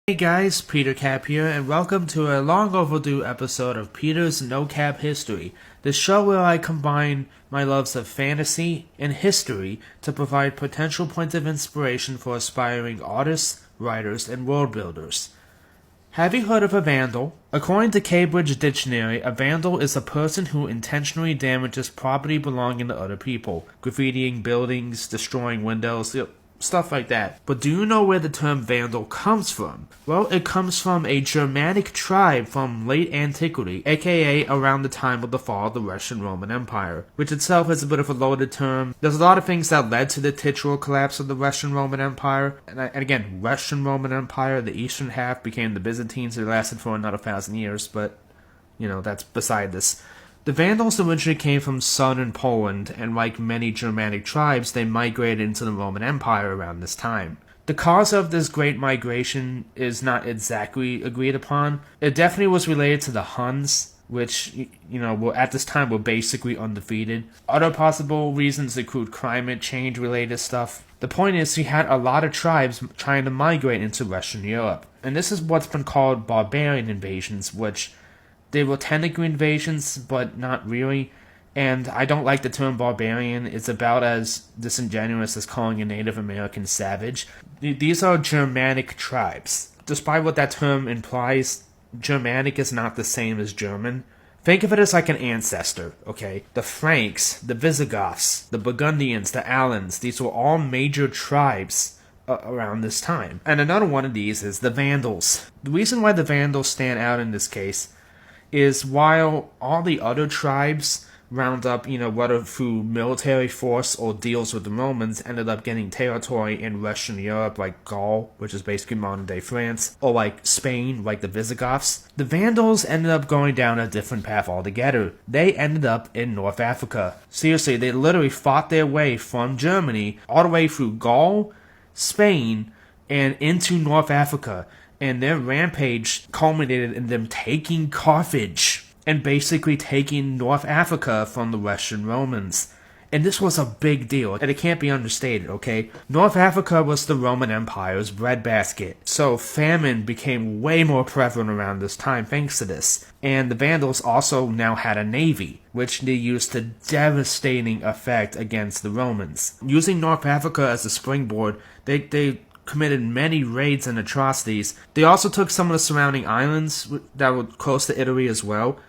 Hey guys, Peter Cap here, and welcome to a long overdue episode of Peter's No Cap History, the show where I combine my loves of fantasy and history to provide potential points of inspiration for aspiring artists, writers, and world builders. Have you heard of a Vandal? According to Cambridge Dictionary, a Vandal is a person who intentionally damages property belonging to other people, graffitiing buildings, destroying windows, stuff like that. But do you know where the term Vandal comes from? Well, it comes from a Germanic tribe from late antiquity, aka around the time of the fall of the Russian Roman Empire, which itself is a bit of a loaded term. There's a lot of things that led to the titular collapse of the Russian Roman Empire, and again, Russian Roman Empire, the eastern half became the Byzantines. It lasted for another 1,000 years, but, that's beside this. The Vandals originally came from southern Poland, and like many Germanic tribes, they migrated into the Roman Empire around this time. The cause of this great migration is not exactly agreed upon. It definitely was related to the Huns, which, at this time were basically undefeated. Other possible reasons include climate change related stuff. The point is, you had a lot of tribes trying to migrate into Western Europe, and this is what's been called barbarian invasions, which they were technically invasions, but not really, and I don't like the term barbarian. It's about as disingenuous as calling a Native American savage. These are Germanic tribes. Despite what that term implies, Germanic is not the same as German. Think of it as like an ancestor, okay? The Franks, the Visigoths, the Burgundians, the Alans, these were all major tribes around this time. And another one of these is the Vandals. The reason why the Vandals stand out in this case is while all the other tribes round up, whether through military force or deals with the Romans, ended up getting territory in Western Europe, like Gaul, which is basically modern-day France, or like Spain, like the Visigoths, the Vandals ended up going down a different path altogether. They ended up in North Africa. Seriously, they literally fought their way from Germany all the way through Gaul, Spain, and into North Africa. And their rampage culminated in them taking Carthage and basically taking North Africa from the Western Romans. And this was a big deal, and it can't be understated, okay? North Africa was the Roman Empire's breadbasket, so famine became way more prevalent around this time thanks to this. And the Vandals also now had a navy, which they used to devastating effect against the Romans. Using North Africa as a springboard, they committed many raids and atrocities. They also took some of the surrounding islands that were close to Italy as well.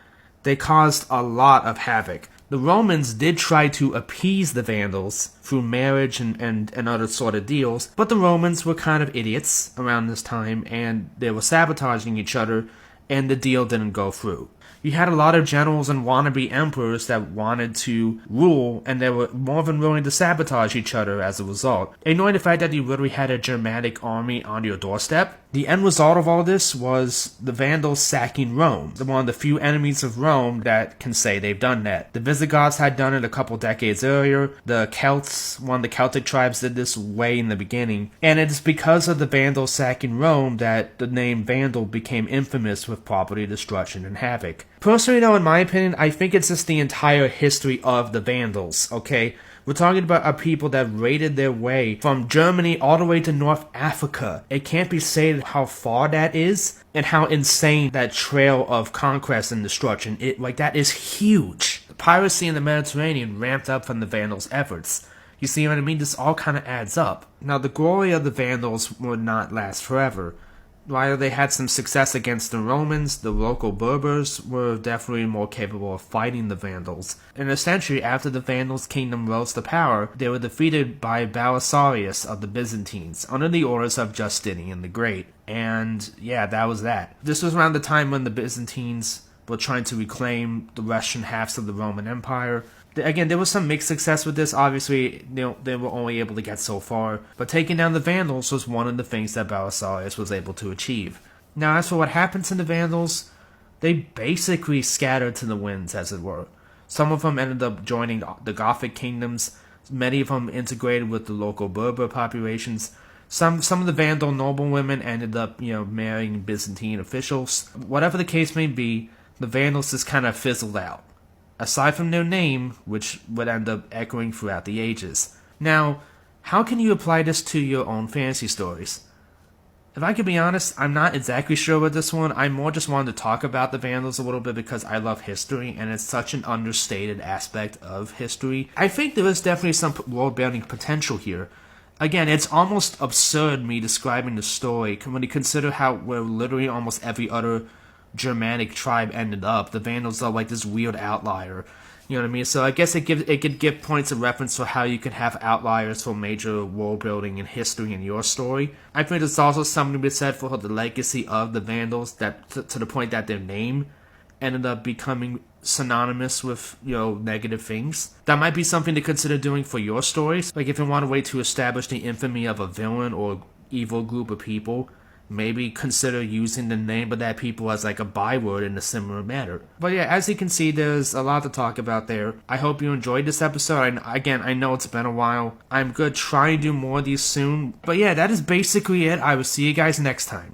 They caused a lot of havoc. The Romans did try to appease the Vandals through marriage and other sort of deals, but the Romans were kind of idiots around this time, and they were sabotaging each other, and the deal didn't go through. You had a lot of generals and wannabe emperors that wanted to rule, and they were more than willing to sabotage each other as a result. Ignoring the fact that you literally had a Germanic army on your doorstep, the end result of all this was the Vandals sacking Rome, one of the few enemies of Rome that can say they've done that. The Visigoths had done it a couple decades earlier. The Celts, one of the Celtic tribes, did this way in the beginning. And it is because of the Vandals sacking Rome that the name Vandal became infamous with property destruction and havoc. Personally, though, in my opinion, I think it's just the entire history of the Vandals, okay? We're talking about a people that raided their way from Germany all the way to North Africa. It can't be said how far that is and how insane that trail of conquest and destruction is. That is huge. The piracy in the Mediterranean ramped up from the Vandals' efforts. You see what I mean? This all kind of adds up. Now, the glory of the Vandals would not last forever. While they had some success against the Romans, the local Berbers were definitely more capable of fighting the Vandals. In a century after the Vandals' kingdom rose to power, they were defeated by Belisarius of the Byzantines, under the orders of Justinian the Great. And yeah, that was that. This was around the time when the Byzantines were trying to reclaim the western halves of the Roman Empire. Again, there was some mixed success with this. Obviously, they were only able to get so far. But taking down the Vandals was one of the things that Belisarius was able to achieve. Now, as for what happened to the Vandals, they basically scattered to the winds, as it were. Some of them ended up joining the Gothic kingdoms. Many of them integrated with the local Berber populations. Some of the Vandal noblewomen ended up, marrying Byzantine officials. Whatever the case may be, the Vandals just kind of fizzled out. Aside from their name, which would end up echoing throughout the ages. Now, how can you apply this to your own fantasy stories? If I could be honest, I'm not exactly sure with this one. I more just wanted to talk about the Vandals a little bit because I love history and it's such an understated aspect of history. I think there is definitely some world building potential here. Again, it's almost absurd me describing the story when you consider how where literally almost every other Germanic tribe ended up. The Vandals are like this weird outlier. You know what I mean? So I guess it could give points of reference for how you can have outliers for major world building and history in your story. I think there's also something to be said for the legacy of the Vandals that to the point that their name ended up becoming synonymous with, negative things. That might be something to consider doing for your stories. Like if you want a way to establish the infamy of a villain or evil group of people, maybe consider using the name of that people as like a byword in a similar manner. But yeah, as you can see, there's a lot to talk about there. I hope you enjoyed this episode. I know it's been a while. I'm gonna try and do more of these soon. But yeah, that is basically it. I will see you guys next time.